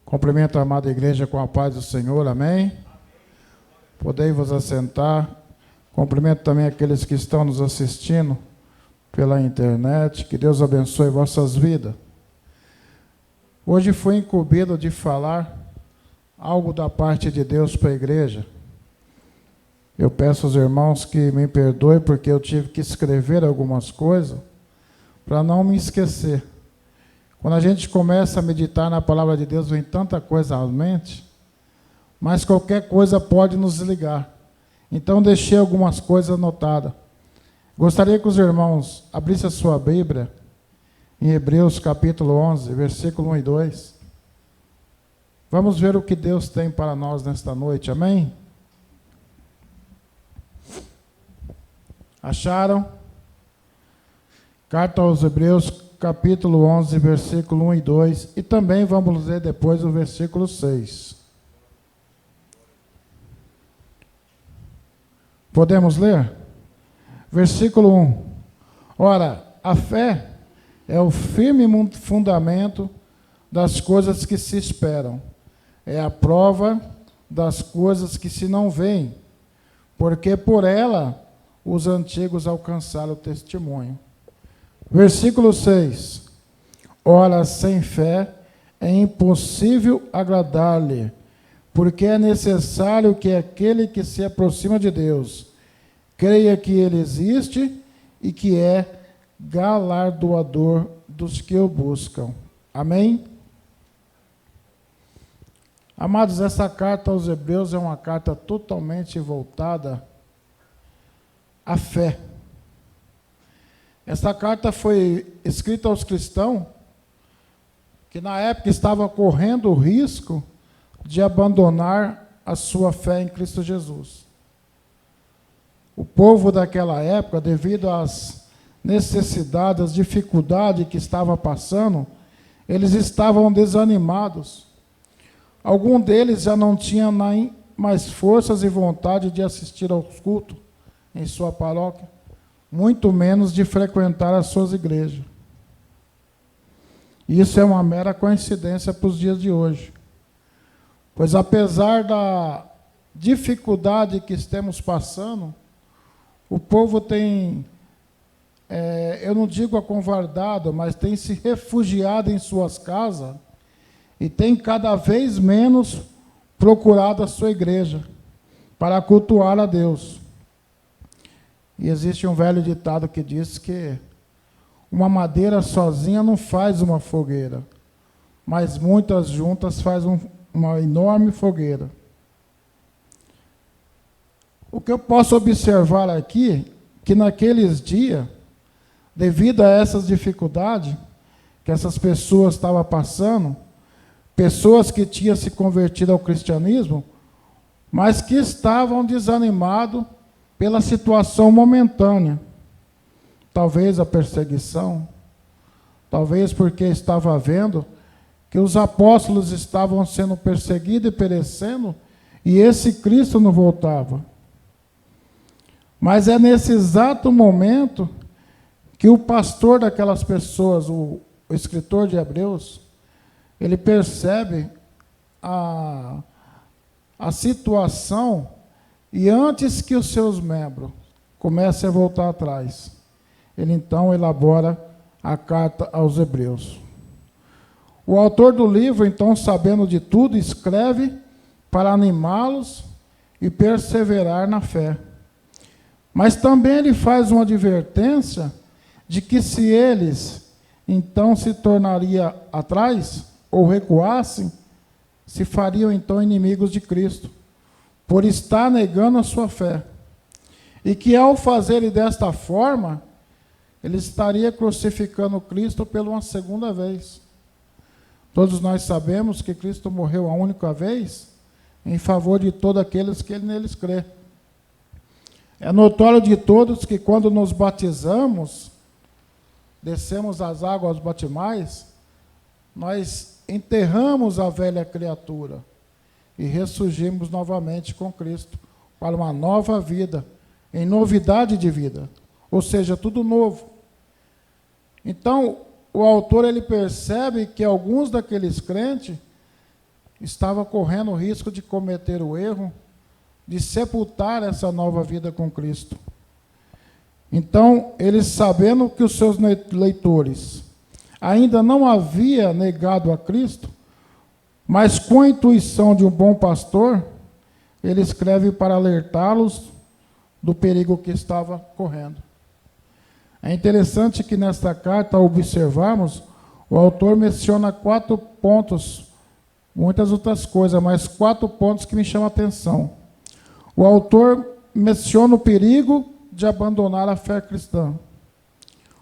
Cumprimento a amada igreja com a paz do Senhor, amém? Podei vos assentar. Cumprimento também aqueles que estão nos assistindo pela internet. Que Deus abençoe vossas vidas. Hoje fui incumbido de falar algo da parte de Deus para a igreja. Eu peço aos irmãos que me perdoem, porque eu tive que escrever algumas coisas para não me esquecer. Quando a gente começa a meditar na palavra de Deus, vem tanta coisa à mente, mas qualquer coisa pode nos ligar. Então, deixei algumas coisas anotadas. Gostaria que os irmãos abrissem a sua Bíblia em Hebreus capítulo 11, versículo 1 e 2. Vamos ver o que Deus tem para nós nesta noite, amém? Acharam? Carta aos Hebreus, capítulo 11, versículo 1 e 2, e também vamos ler depois o versículo 6. Podemos ler? Versículo 1. Ora, a fé é o firme fundamento das coisas que se esperam, é a prova das coisas que se não veem, porque por ela os antigos alcançaram o testemunho. Versículo 6. Ora, sem fé é impossível agradar-lhe, porque é necessário que aquele que se aproxima de Deus creia que ele existe e que é galardoador dos que o buscam. Amém? Amados, essa carta aos Hebreus é uma carta totalmente voltada à fé. Essa carta foi escrita aos cristãos que na época estavam correndo o risco de abandonar a sua fé em Cristo Jesus. O povo daquela época, devido às necessidades, às dificuldades que estava passando, eles estavam desanimados. Algum deles já não tinha nem mais forças e vontade de assistir aos cultos em sua paróquia, muito menos de frequentar as suas igrejas. Isso é uma mera coincidência para os dias de hoje. Pois apesar da dificuldade que estamos passando, o povo tem, eu não digo acovardado, mas tem se refugiado em suas casas e tem cada vez menos procurado a sua igreja para cultuar a Deus. E existe um velho ditado que diz que uma madeira sozinha não faz uma fogueira, mas muitas juntas faz uma enorme fogueira. O que eu posso observar aqui, que naqueles dias, devido a essas dificuldades que essas pessoas estavam passando, pessoas que tinham se convertido ao cristianismo, mas que estavam desanimados pela situação momentânea. Talvez a perseguição, talvez porque estava vendo que os apóstolos estavam sendo perseguidos e perecendo, e esse Cristo não voltava. Mas é nesse exato momento que o pastor daquelas pessoas, o escritor de Hebreus, ele percebe a situação, e antes que os seus membros comecem a voltar atrás, ele então elabora a carta aos Hebreus. O autor do livro, então, sabendo de tudo, escreve para animá-los e perseverar na fé. Mas também ele faz uma advertência de que se eles então se tornariam atrás ou recuassem, se fariam então inimigos de Cristo, por estar negando a sua fé. E que ao fazerem desta forma, ele estaria crucificando Cristo pela uma segunda vez. Todos nós sabemos que Cristo morreu a única vez em favor de todos aqueles que neles crê. É notório de todos que quando nos batizamos, descemos as águas batimais, nós enterramos a velha criatura e ressurgimos novamente com Cristo para uma nova vida, em novidade de vida, ou seja, tudo novo. Então, o autor ele percebe que alguns daqueles crentes estava correndo o risco de cometer o erro de sepultar essa nova vida com Cristo. Então, eles, sabendo que os seus leitores ainda não havia negado a Cristo, mas com a intuição de um bom pastor, ele escreve para alertá-los do perigo que estava correndo. É interessante que nesta carta, ao observarmos, o autor menciona 4 pontos, muitas outras coisas, mas 4 pontos que me chamam a atenção. O autor menciona o perigo de abandonar a fé cristã.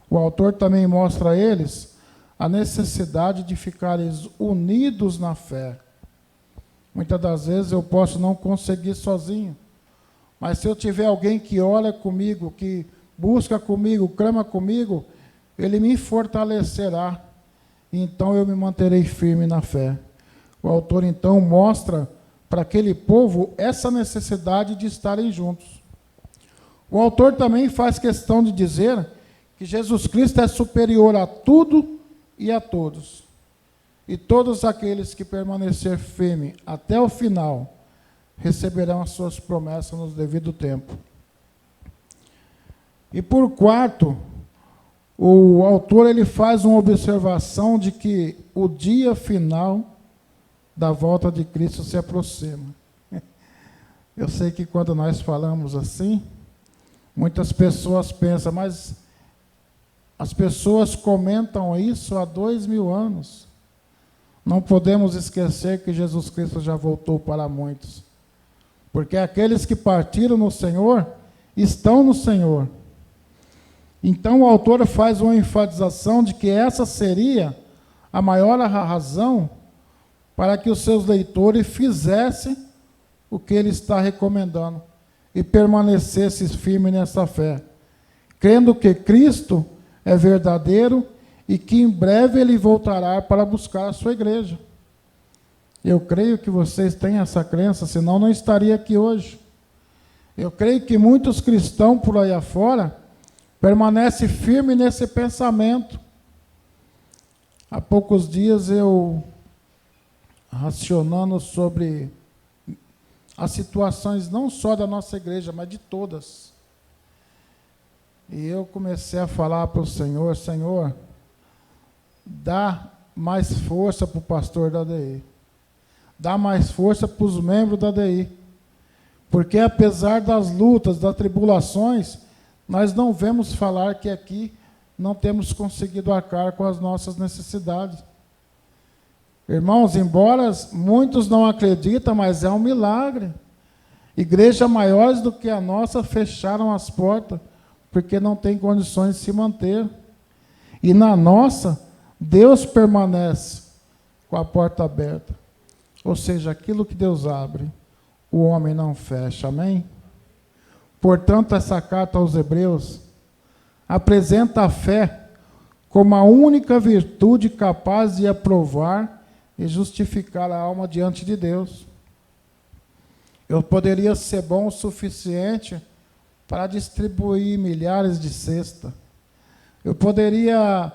O autor também mostra a eles a necessidade de ficarem unidos na fé. Muitas das vezes eu posso não conseguir sozinho, mas se eu tiver alguém que ora comigo, que busca comigo, clama comigo, ele me fortalecerá, e então eu me manterei firme na fé. O autor então mostra para aquele povo essa necessidade de estarem juntos. O autor também faz questão de dizer que Jesus Cristo é superior a tudo e a todos. E todos aqueles que permanecer firme até o final receberão as suas promessas no devido tempo. E por quarto, o autor ele faz uma observação de que o dia final da volta de Cristo se aproxima. Eu sei que quando nós falamos assim, muitas pessoas pensam, mas as pessoas comentam isso há 2000 anos. Não podemos esquecer que Jesus Cristo já voltou para muitos. Porque aqueles que partiram no Senhor, estão no Senhor. Então o autor faz uma enfatização de que essa seria a maior razão para que os seus leitores fizessem o que ele está recomendando e permanecessem firmes nessa fé, crendo que Cristo é verdadeiro e que em breve ele voltará para buscar a sua igreja. Eu creio que vocês têm essa crença, senão não estaria aqui hoje. Eu creio que muitos cristãos por aí afora permanecem firmes nesse pensamento. Há poucos dias eu, racionando sobre as situações não só da nossa igreja, mas de todas, e eu comecei a falar para o Senhor, Senhor, dá mais força para o pastor da ADI, dá mais força para os membros da ADI, porque apesar das lutas, das tribulações, nós não vemos falar que aqui não temos conseguido arcar com as nossas necessidades. Irmãos, embora muitos não acreditam, mas é um milagre. Igrejas maiores do que a nossa fecharam as portas, porque não tem condições de se manter. E na nossa, Deus permanece com a porta aberta. Ou seja, aquilo que Deus abre, o homem não fecha. Amém? Portanto, essa carta aos Hebreus apresenta a fé como a única virtude capaz de aprovar e justificar a alma diante de Deus. Eu poderia ser bom o suficiente para distribuir milhares de cestas. Eu poderia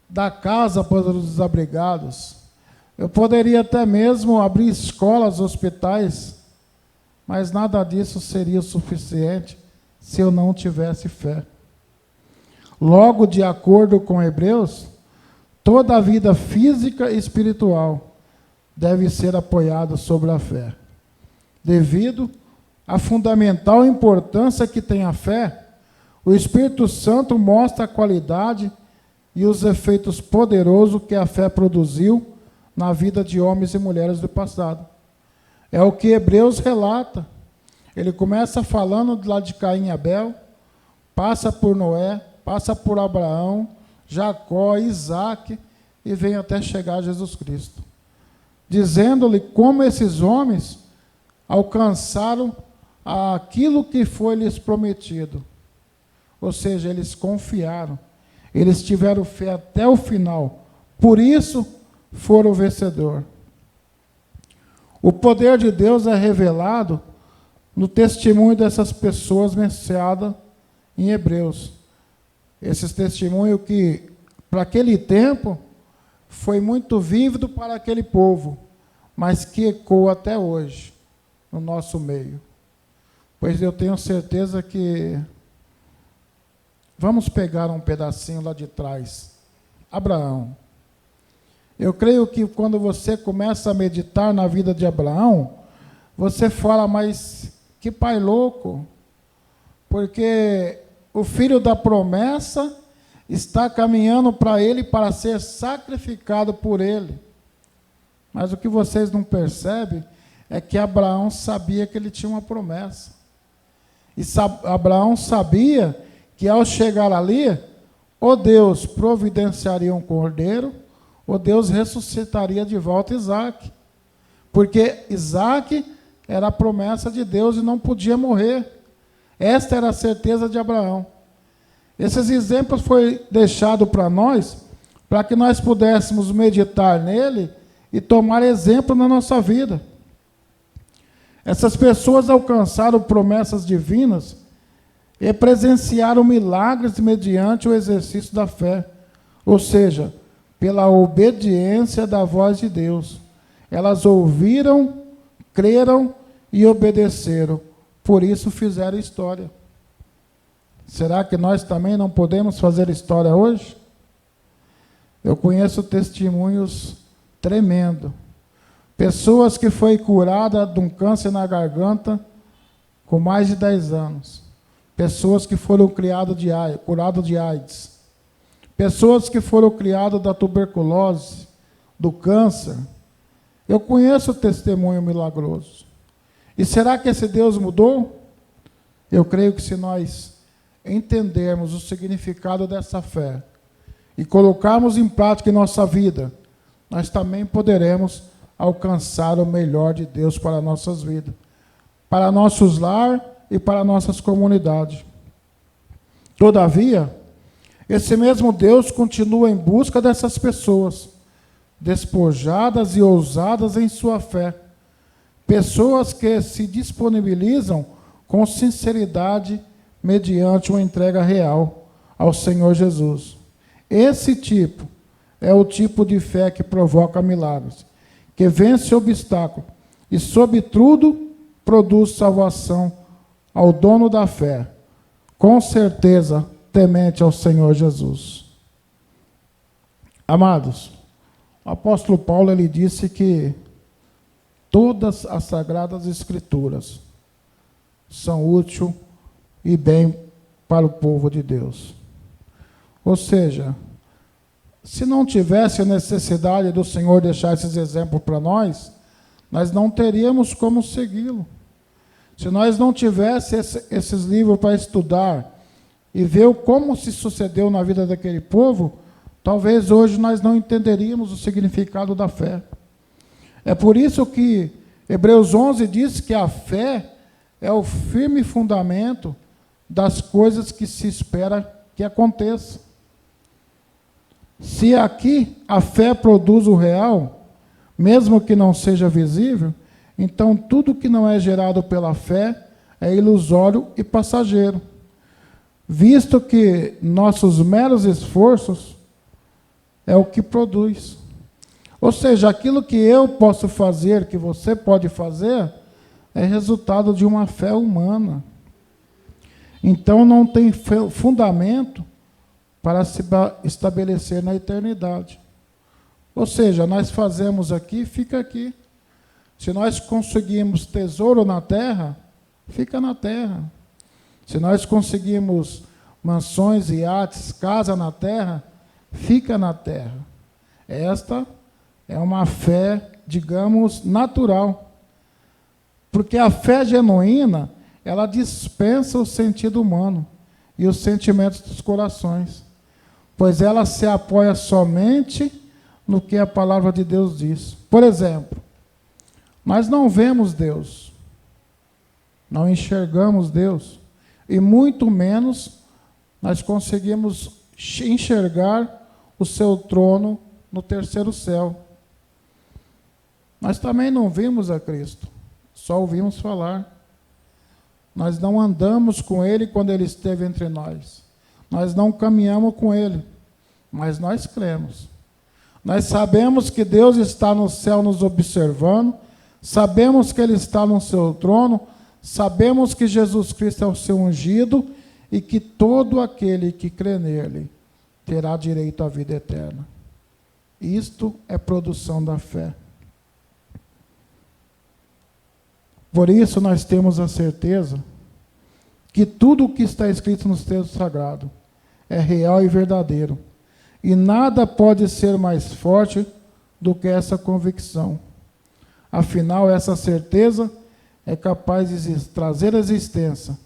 dar casa para os desabrigados. Eu poderia até mesmo abrir escolas, hospitais, mas nada disso seria o suficiente se eu não tivesse fé. Logo, de acordo com Hebreus, toda a vida física e espiritual deve ser apoiada sobre a fé. Devido à fundamental importância que tem a fé, o Espírito Santo mostra a qualidade e os efeitos poderosos que a fé produziu na vida de homens e mulheres do passado. É o que Hebreus relata. Ele começa falando lá de Caim e Abel, passa por Noé, passa por Abraão, Jacó, Isaac, e vem até chegar a Jesus Cristo, dizendo-lhe como esses homens alcançaram aquilo que foi lhes prometido. Ou seja, eles confiaram, eles tiveram fé até o final, por isso foram vencedor. O poder de Deus é revelado no testemunho dessas pessoas mencionadas em Hebreus. Esses testemunhos que, para aquele tempo, foi muito vívido para aquele povo, mas que ecoa até hoje no nosso meio. Pois eu tenho certeza que vamos pegar um pedacinho lá de trás. Abraão. Eu creio que quando você começa a meditar na vida de Abraão, você fala, mas que pai louco, porque o filho da promessa está caminhando para ele para ser sacrificado por ele. Mas o que vocês não percebem é que Abraão sabia que ele tinha uma promessa. E Abraão sabia que ao chegar ali, ou Deus providenciaria um cordeiro, ou Deus ressuscitaria de volta Isaac. Porque Isaac era a promessa de Deus e não podia morrer. Esta era a certeza de Abraão. Esses exemplos foram deixados para nós, para que nós pudéssemos meditar nele e tomar exemplo na nossa vida. Essas pessoas alcançaram promessas divinas e presenciaram milagres mediante o exercício da fé, ou seja, pela obediência da voz de Deus. Elas ouviram, creram e obedeceram, por isso fizeram história. Será que nós também não podemos fazer história hoje? Eu conheço testemunhos tremendos. Pessoas que foi curada de um câncer na garganta com mais de 10 anos. Pessoas que foram curadas de AIDS. Pessoas que foram criadas da tuberculose, do câncer. Eu conheço o testemunho milagroso. E será que esse Deus mudou? Eu creio que se nós entendermos o significado dessa fé e colocarmos em prática em nossa vida, nós também poderemos alcançar o melhor de Deus para nossas vidas, para nossos lar e para nossas comunidades. Todavia, esse mesmo Deus continua em busca dessas pessoas, despojadas e ousadas em sua fé, pessoas que se disponibilizam com sinceridade mediante uma entrega real ao Senhor Jesus. Esse tipo é o tipo de fé que provoca milagres, que vence obstáculo e, sobretudo, produz salvação ao dono da fé, com certeza temente ao Senhor Jesus. Amados, o apóstolo Paulo ele disse que todas as sagradas escrituras são úteis e bem para o povo de Deus. Ou seja, se não tivesse a necessidade do Senhor deixar esses exemplos para nós não teríamos como segui-lo. Se nós não tivéssemos esses livros para estudar e ver como se sucedeu na vida daquele povo, talvez hoje nós não entenderíamos o significado da fé. É por isso que Hebreus 11 diz que a fé é o firme fundamento das coisas que se espera que aconteça. Se aqui a fé produz o real, mesmo que não seja visível, então tudo que não é gerado pela fé é ilusório e passageiro, visto que nossos meros esforços é o que produz. Ou seja, aquilo que eu posso fazer, que você pode fazer, é resultado de uma fé humana. Então não tem fundamento para se estabelecer na eternidade. Ou seja, nós fazemos aqui, fica aqui. Se nós conseguimos tesouro na terra, fica na terra. Se nós conseguimos mansões, iates, casa na terra, fica na terra. Esta é uma fé, digamos, natural. Porque a fé genuína, ela dispensa o sentido humano e os sentimentos dos corações, pois ela se apoia somente no que a palavra de Deus diz. Por exemplo, nós não vemos Deus, não enxergamos Deus, e muito menos nós conseguimos enxergar o seu trono no terceiro céu. Nós também não vimos a Cristo, só ouvimos falar. Nós não andamos com Ele quando Ele esteve entre nós. Nós não caminhamos com Ele, mas nós cremos. Nós sabemos que Deus está no céu nos observando, sabemos que Ele está no seu trono, sabemos que Jesus Cristo é o seu ungido e que todo aquele que crê nele terá direito à vida eterna. Isto é produção da fé. Por isso nós temos a certeza que tudo o que está escrito nos textos sagrados é real e verdadeiro. E nada pode ser mais forte do que essa convicção. Afinal, essa certeza é capaz de trazer à existência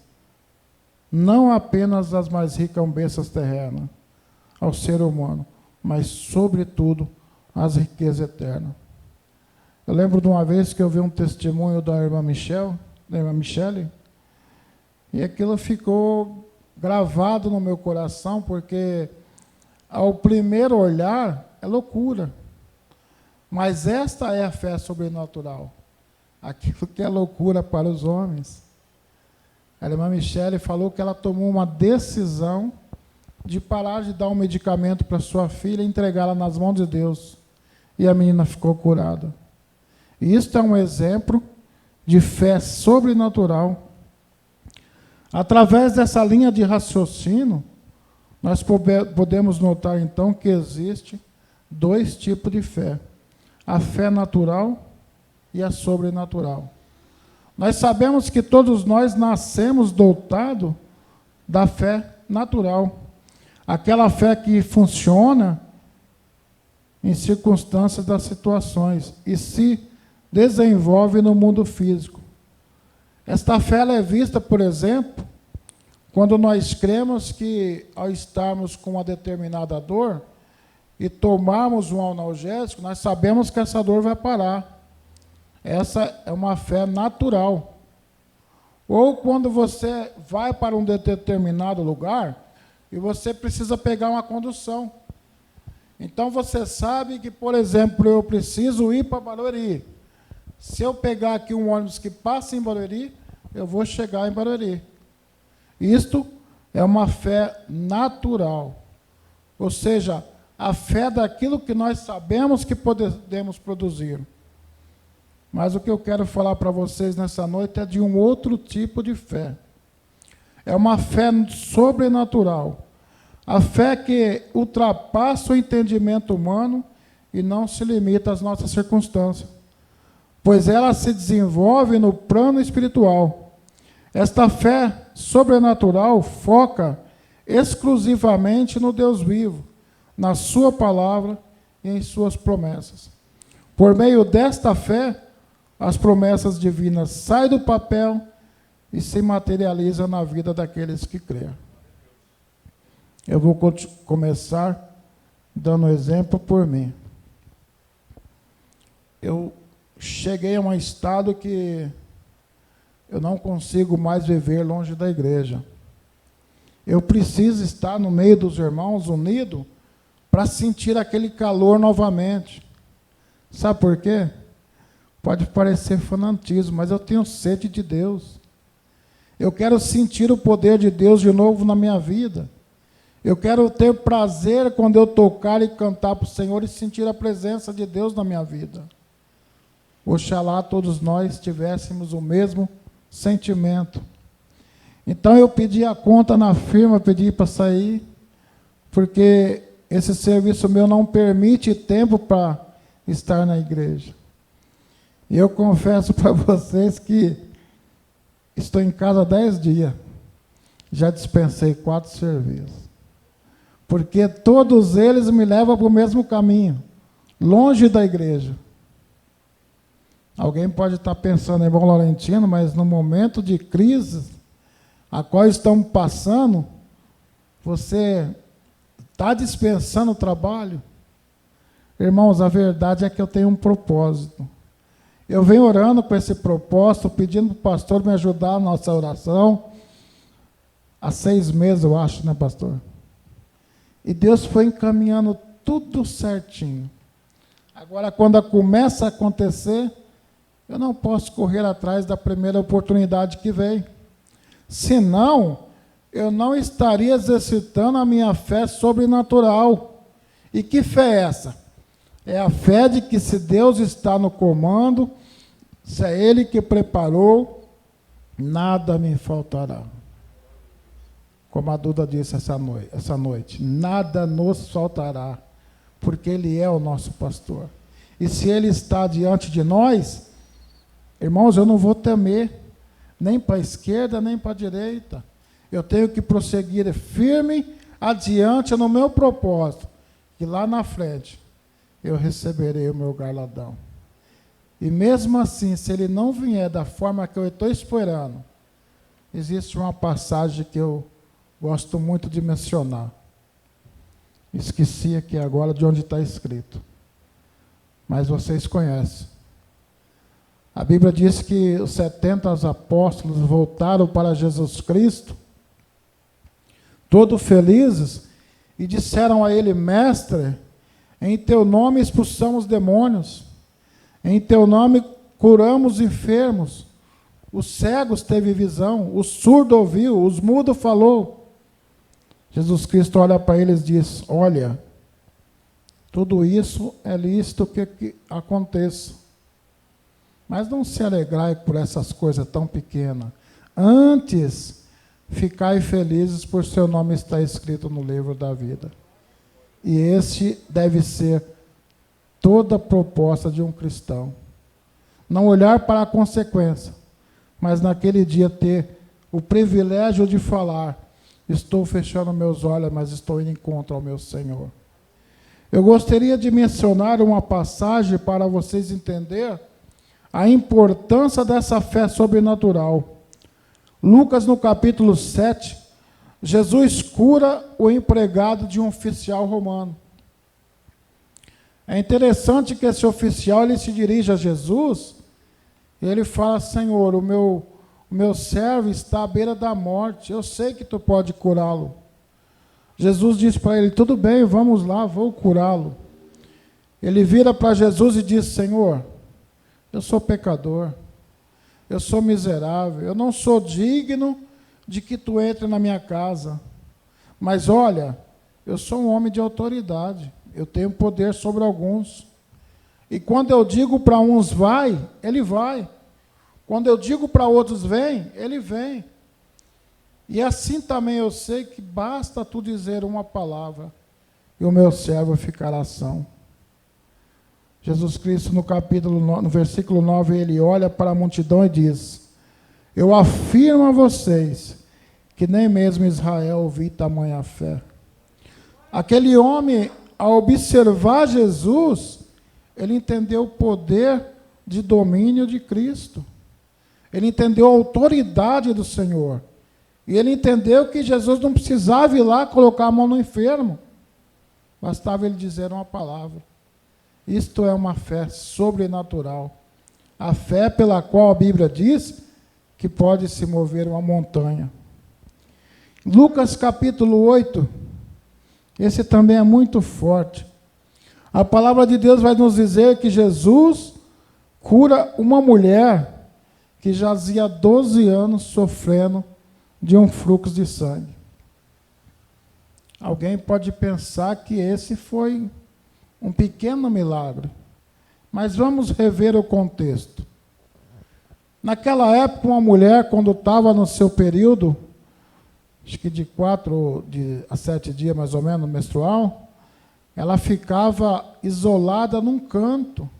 não apenas as mais riquezas terrenas ao ser humano, mas, sobretudo, as riquezas eternas. Eu lembro de uma vez que eu vi um testemunho da irmã Michele, e aquilo ficou gravado no meu coração, porque ao primeiro olhar é loucura. Mas esta é a fé sobrenatural. Aquilo que é loucura para os homens. A irmã Michele falou que ela tomou uma decisão de parar de dar um medicamento para sua filha e entregá-la nas mãos de Deus. E a menina ficou curada. E isto é um exemplo de fé sobrenatural. Através dessa linha de raciocínio, nós podemos notar, então, que existe dois tipos de fé. A fé natural e a sobrenatural. Nós sabemos que todos nós nascemos dotados da fé natural. Aquela fé que funciona em circunstâncias das situações e se desenvolve no mundo físico. Esta fé é vista, por exemplo, quando nós cremos que, ao estarmos com uma determinada dor e tomarmos um analgésico, nós sabemos que essa dor vai parar. Essa é uma fé natural. Ou quando você vai para um determinado lugar e você precisa pegar uma condução. Então você sabe que, por exemplo, eu preciso ir para Barueri. Se eu pegar aqui um ônibus que passa em Barueri, eu vou chegar em Barueri. Isto é uma fé natural. Ou seja, a fé daquilo que nós sabemos que podemos produzir. Mas o que eu quero falar para vocês nessa noite é de um outro tipo de fé. É uma fé sobrenatural. A fé que ultrapassa o entendimento humano e não se limita às nossas circunstâncias, pois ela se desenvolve no plano espiritual. Esta fé sobrenatural foca exclusivamente no Deus vivo, na sua palavra e em suas promessas. Por meio desta fé, as promessas divinas saem do papel e se materializam na vida daqueles que creem. Eu vou começar dando exemplo por mim. Eu cheguei a um estado que eu não consigo mais viver longe da igreja. Eu preciso estar no meio dos irmãos, unido, para sentir aquele calor novamente. Sabe por quê? Pode parecer fanatismo, mas eu tenho sede de Deus. Eu quero sentir o poder de Deus de novo na minha vida. Eu quero ter prazer quando eu tocar e cantar para o Senhor e sentir a presença de Deus na minha vida. Oxalá todos nós tivéssemos o mesmo sentimento. Então eu pedi a conta na firma, pedi para sair, porque esse serviço meu não permite tempo para estar na igreja. E eu confesso para vocês que estou em casa há 10 dias. Já dispensei 4 serviços. Porque todos eles me levam para o mesmo caminho, longe da igreja. Alguém pode estar pensando, irmão Laurentino, mas no momento de crise a qual estamos passando, você está dispensando o trabalho? Irmãos, a verdade é que eu tenho um propósito. Eu venho orando com esse propósito, pedindo para o pastor me ajudar na nossa oração, há 6 meses, eu acho, né, pastor? E Deus foi encaminhando tudo certinho. Agora, quando começa a acontecer, eu não posso correr atrás da primeira oportunidade que vem. Senão, eu não estaria exercitando a minha fé sobrenatural. E que fé é essa? É a fé de que se Deus está no comando, se é Ele que preparou, nada me faltará. Como a Duda disse essa noite, nada nos faltará, porque Ele é o nosso pastor. E se Ele está diante de nós, irmãos, eu não vou temer, nem para a esquerda, nem para a direita. Eu tenho que prosseguir firme adiante no meu propósito, que lá na frente eu receberei o meu galardão. E mesmo assim, se ele não vier da forma que eu estou esperando, existe uma passagem que eu gosto muito de mencionar. Esqueci aqui agora de onde está escrito. Mas vocês conhecem. A Bíblia diz que os 70 apóstolos voltaram para Jesus Cristo, todos felizes, e disseram a ele: Mestre, em teu nome expulsamos demônios, em teu nome curamos enfermos, os cegos teve visão, o surdo ouviu, os mudos falou. Jesus Cristo olha para eles e diz: olha, tudo isso é lícito que aconteça, mas não se alegrai por essas coisas tão pequenas. Antes, ficai felizes por seu nome estar escrito no livro da vida. E este deve ser toda a proposta de um cristão. Não olhar para a consequência, mas naquele dia ter o privilégio de falar: estou fechando meus olhos, mas estou indo em encontro ao meu Senhor. Eu gostaria de mencionar uma passagem para vocês entenderem a importância dessa fé sobrenatural. Lucas, no capítulo 7, Jesus cura o empregado de um oficial romano. É interessante que esse oficial ele se dirige a Jesus e ele fala: Senhor, o meu servo está à beira da morte, eu sei que tu pode curá-lo. Jesus diz para ele: tudo bem, vamos lá, vou curá-lo. Ele vira para Jesus e diz: Senhor, eu sou pecador, eu sou miserável, eu não sou digno de que tu entre na minha casa. Mas olha, eu sou um homem de autoridade, eu tenho poder sobre alguns. E quando eu digo para uns vai, ele vai. Quando eu digo para outros vem, ele vem. E assim também eu sei que basta tu dizer uma palavra e o meu servo ficará são. Jesus Cristo, no versículo 9, ele olha para a multidão e diz: eu afirmo a vocês que nem mesmo Israel ouvi tamanha fé. Aquele homem, ao observar Jesus, ele entendeu o poder de domínio de Cristo. Ele entendeu a autoridade do Senhor. E ele entendeu que Jesus não precisava ir lá colocar a mão no enfermo. Bastava ele dizer uma palavra. Isto é uma fé sobrenatural. A fé pela qual a Bíblia diz que pode se mover uma montanha. Lucas capítulo 8, esse também é muito forte. A palavra de Deus vai nos dizer que Jesus cura uma mulher que jazia 12 anos sofrendo de um fluxo de sangue. Alguém pode pensar que esse foi um pequeno milagre, mas vamos rever o contexto. Naquela época, uma mulher, quando estava no seu período, acho que de 4 a 7 dias mais ou menos, menstrual, ela ficava isolada num canto.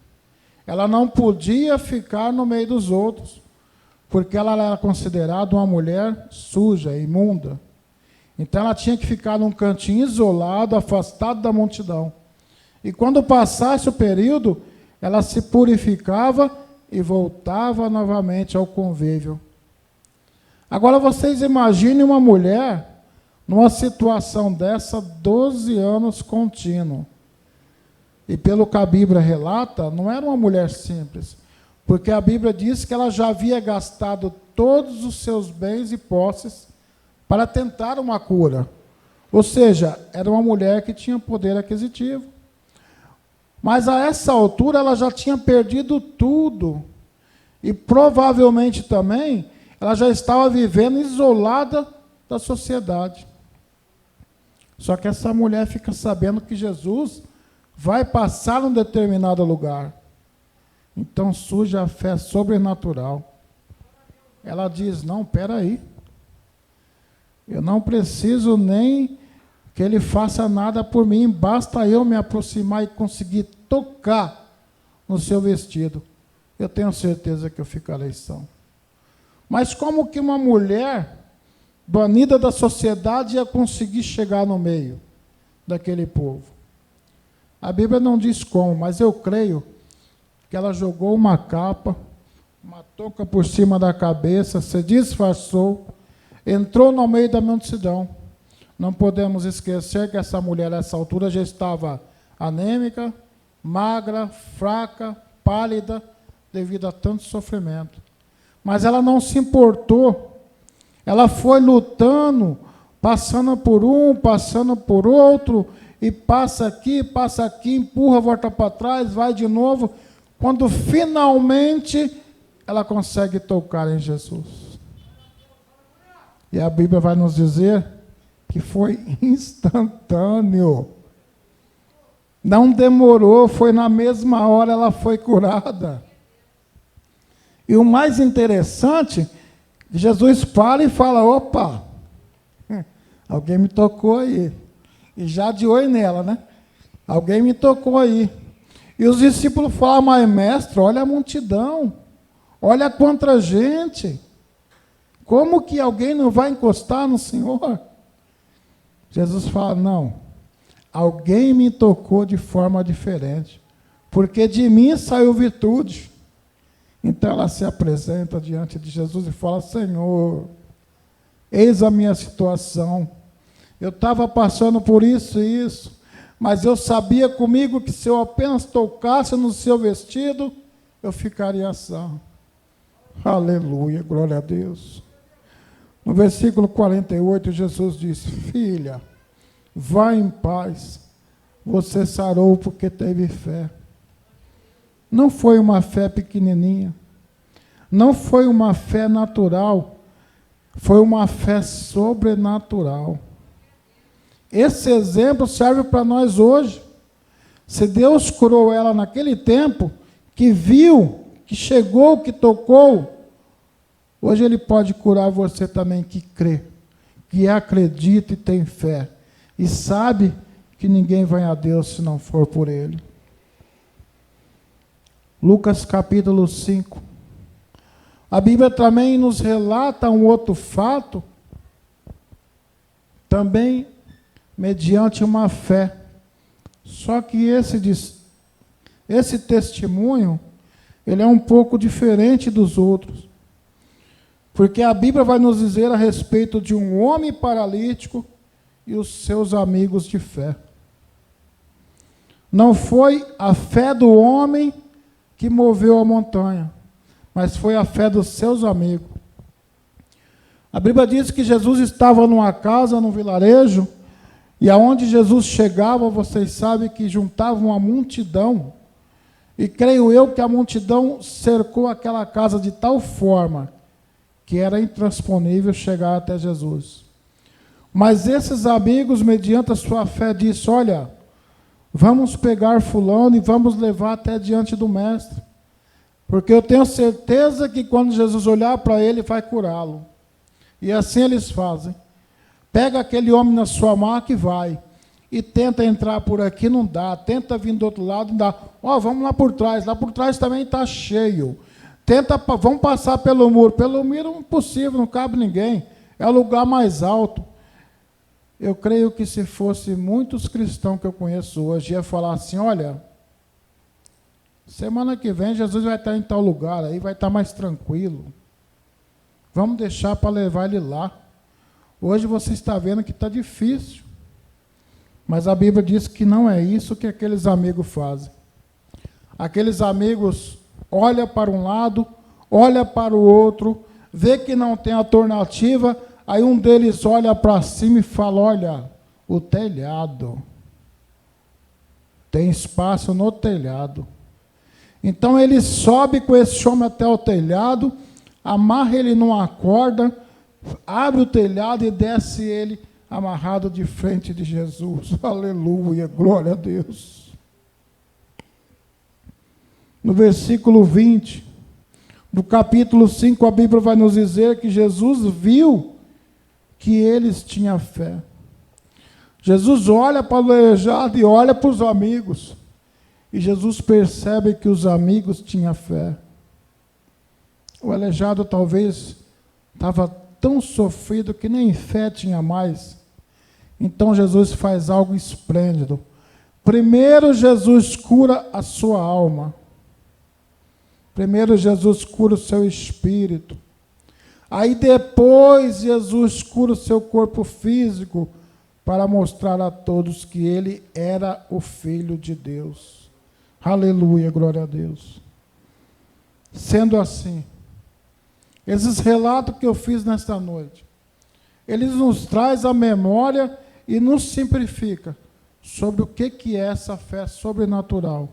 Ela não podia ficar no meio dos outros, porque ela era considerada uma mulher suja, imunda. Então ela tinha que ficar num cantinho isolado, afastado da multidão. E quando passasse o período, ela se purificava e voltava novamente ao convívio. Agora vocês imaginem uma mulher numa situação dessa, 12 anos contínuo. E pelo que a Bíblia relata, não era uma mulher simples, porque a Bíblia diz que ela já havia gastado todos os seus bens e posses para tentar uma cura. Ou seja, era uma mulher que tinha poder aquisitivo. Mas a essa altura ela já tinha perdido tudo. E provavelmente também ela já estava vivendo isolada da sociedade. Só que essa mulher fica sabendo que Jesus vai passar num determinado lugar. Então surge a fé sobrenatural. Ela diz, não, peraí, eu não preciso nem que ele faça nada por mim, basta eu me aproximar e conseguir tocar no seu vestido. Eu tenho certeza que eu ficarei são. Mas como que uma mulher banida da sociedade ia conseguir chegar no meio daquele povo? A Bíblia não diz como, mas eu creio que ela jogou uma capa, uma touca por cima da cabeça, se disfarçou, entrou no meio da multidão. Não podemos esquecer que essa mulher, a essa altura, já estava anêmica, magra, fraca, pálida, devido a tanto sofrimento. Mas ela não se importou. Ela foi lutando, passando por um, passando por outro, e passa aqui, empurra, volta para trás, vai de novo, quando finalmente ela consegue tocar em Jesus. E a Bíblia vai nos dizer que foi instantâneo. Não demorou, foi na mesma hora ela foi curada. E o mais interessante, Jesus para e fala, opa, alguém me tocou aí. E já de oi nela, né? Alguém me tocou aí. E os discípulos falam, mas mestre, olha a multidão, olha quanta gente. Como que alguém não vai encostar no Senhor? Jesus fala, não, alguém me tocou de forma diferente, porque de mim saiu virtude. Então ela se apresenta diante de Jesus e fala, Senhor, eis a minha situação, eu estava passando por isso e isso, mas eu sabia comigo que se eu apenas tocasse no seu vestido, eu ficaria sã. Aleluia, glória a Deus. No versículo 48, Jesus disse, filha, vá em paz, você sarou porque teve fé. Não foi uma fé pequenininha, não foi uma fé natural, foi uma fé sobrenatural. Esse exemplo serve para nós hoje. Se Deus curou ela naquele tempo, que viu, que chegou, que tocou, hoje Ele pode curar você também que crê, que acredita e tem fé, e sabe que ninguém vai a Deus se não for por Ele. Lucas capítulo 5. A Bíblia também nos relata um outro fato, também mediante uma fé. Só que esse testemunho, ele é um pouco diferente dos outros. Porque a Bíblia vai nos dizer a respeito de um homem paralítico e os seus amigos de fé. Não foi a fé do homem que moveu a montanha, mas foi a fé dos seus amigos. A Bíblia diz que Jesus estava numa casa, num vilarejo, e aonde Jesus chegava, vocês sabem que juntava uma multidão, e creio eu que a multidão cercou aquela casa de tal forma que era intransponível chegar até Jesus. Mas esses amigos, mediante a sua fé, disse, olha, vamos pegar fulano e vamos levar até diante do mestre, porque eu tenho certeza que quando Jesus olhar para ele, vai curá-lo. E assim eles fazem. Pega aquele homem na sua maca e vai. E tenta entrar por aqui, não dá. Tenta vir do outro lado, não dá. Ó, vamos lá por trás. Lá por trás também está cheio. Vamos passar pelo muro. Pelo muro é impossível, não cabe ninguém. É o lugar mais alto. Eu creio que se fosse muitos cristãos que eu conheço hoje, ia falar assim, olha, semana que vem Jesus vai estar em tal lugar, aí vai estar mais tranquilo. Vamos deixar para levar ele lá. Hoje você está vendo que está difícil. Mas a Bíblia diz que não é isso que aqueles amigos fazem. Aqueles amigos olham para um lado, olham para o outro, vê que não tem alternativa, aí um deles olha para cima e fala, olha, o telhado. Tem espaço no telhado. Então ele sobe com esse homem até o telhado, amarra ele numa corda, abre o telhado e desce ele amarrado de frente de Jesus. Aleluia, glória a Deus. no versículo 20, do capítulo 5, a Bíblia vai nos dizer que Jesus viu que eles tinham fé. Jesus olha para o aleijado e olha para os amigos. E Jesus percebe que os amigos tinham fé. O aleijado talvez estava tão sofrido que nem fé tinha mais. Então Jesus faz algo esplêndido. Primeiro Jesus cura a sua alma. Primeiro Jesus cura o seu espírito. Aí depois Jesus cura o seu corpo físico para mostrar a todos que ele era o Filho de Deus. Aleluia, glória a Deus. Sendo assim, esses relatos que eu fiz nesta noite, eles nos traz a memória e nos simplifica sobre o que é essa fé sobrenatural.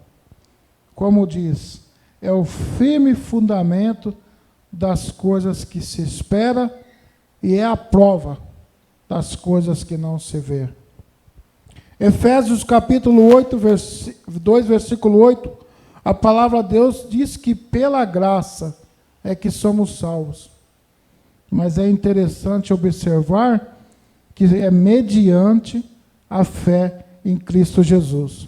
Como diz, é o firme fundamento das coisas que se espera e é a prova das coisas que não se vê. Efésios capítulo 8, 2, versículo 8, a palavra de Deus diz que pela graça é que somos salvos. Mas é interessante observar que é mediante a fé em Cristo Jesus.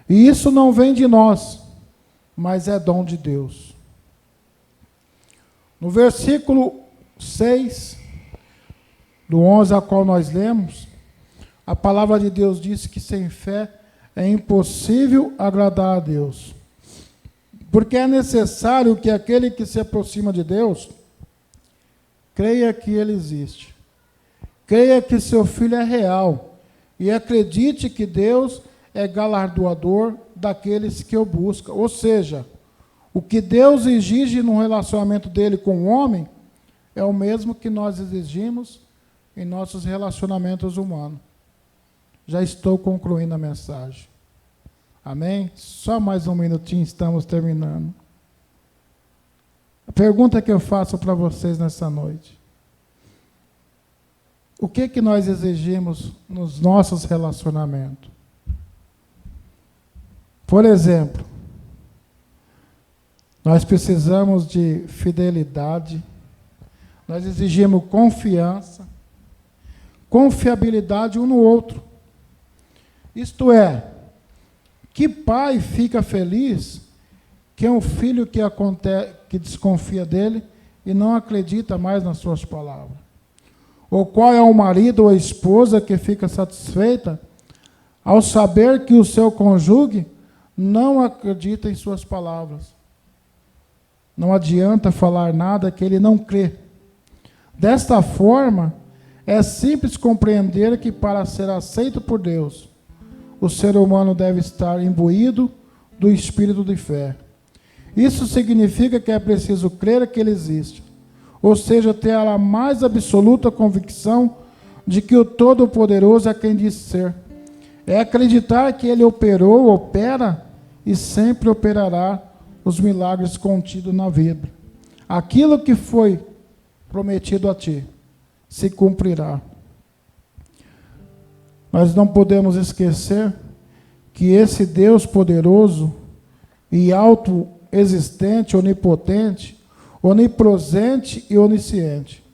E isso não vem de nós, mas é dom de Deus. No versículo 6, do 11 a qual nós lemos, a palavra de Deus diz que sem fé é impossível agradar a Deus. Porque é necessário que aquele que se aproxima de Deus creia que Ele existe, creia que seu Filho é real e acredite que Deus é galardoador daqueles que o buscam. Ou seja, o que Deus exige no relacionamento dele com o homem é o mesmo que nós exigimos em nossos relacionamentos humanos. Já estou concluindo a mensagem. Amém? Só mais um minutinho, estamos terminando. A pergunta que eu faço para vocês nessa noite: o que nós exigimos nos nossos relacionamentos? Por exemplo, nós precisamos de fidelidade, nós exigimos confiança, confiabilidade um no outro. Isto é, que pai fica feliz que é um filho que desconfia dele e não acredita mais nas suas palavras? Ou qual é o marido ou a esposa que fica satisfeita ao saber que o seu cônjuge não acredita em suas palavras? Não adianta falar nada que ele não crê. Desta forma, é simples compreender que para ser aceito por Deus, o ser humano deve estar imbuído do espírito de fé. Isso significa que é preciso crer que Ele existe, ou seja, ter a mais absoluta convicção de que o Todo-Poderoso é quem diz ser. É acreditar que Ele operou, opera e sempre operará os milagres contidos na Bíblia. Aquilo que foi prometido a ti se cumprirá. Nós não podemos esquecer que esse Deus poderoso e autoexistente, onipotente, onipresente e onisciente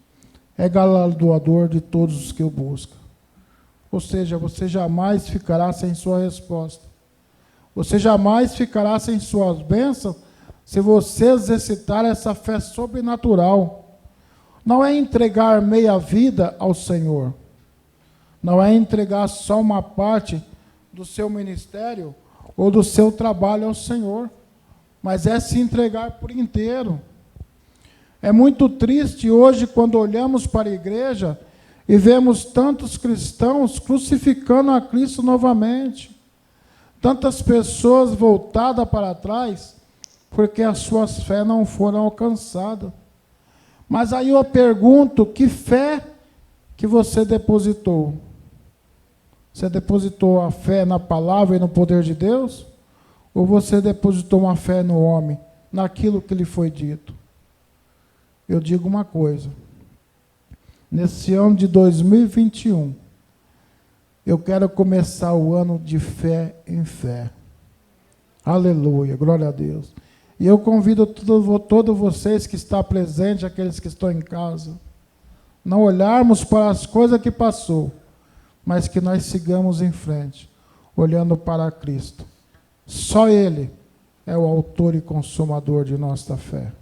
é galardoador de todos os que o buscam. Ou seja, você jamais ficará sem sua resposta. Você jamais ficará sem suas bênçãos se você exercitar essa fé sobrenatural. Não é entregar meia vida ao Senhor. Não é entregar só uma parte do seu ministério ou do seu trabalho ao Senhor, mas é se entregar por inteiro. É muito triste hoje quando olhamos para a igreja e vemos tantos cristãos crucificando a Cristo novamente. Tantas pessoas voltadas para trás porque as suas fés não foram alcançadas. Mas aí eu pergunto, que fé que você depositou? Você depositou a fé na palavra e no poder de Deus? Ou você depositou uma fé no homem, naquilo que lhe foi dito? Eu digo uma coisa. Nesse ano de 2021, eu quero começar o ano de fé em fé. Aleluia, glória a Deus. E eu convido todos vocês que estão presentes, aqueles que estão em casa, não olharmos para as coisas que passou, mas que nós sigamos em frente, olhando para Cristo. Só Ele é o autor e consumador de nossa fé.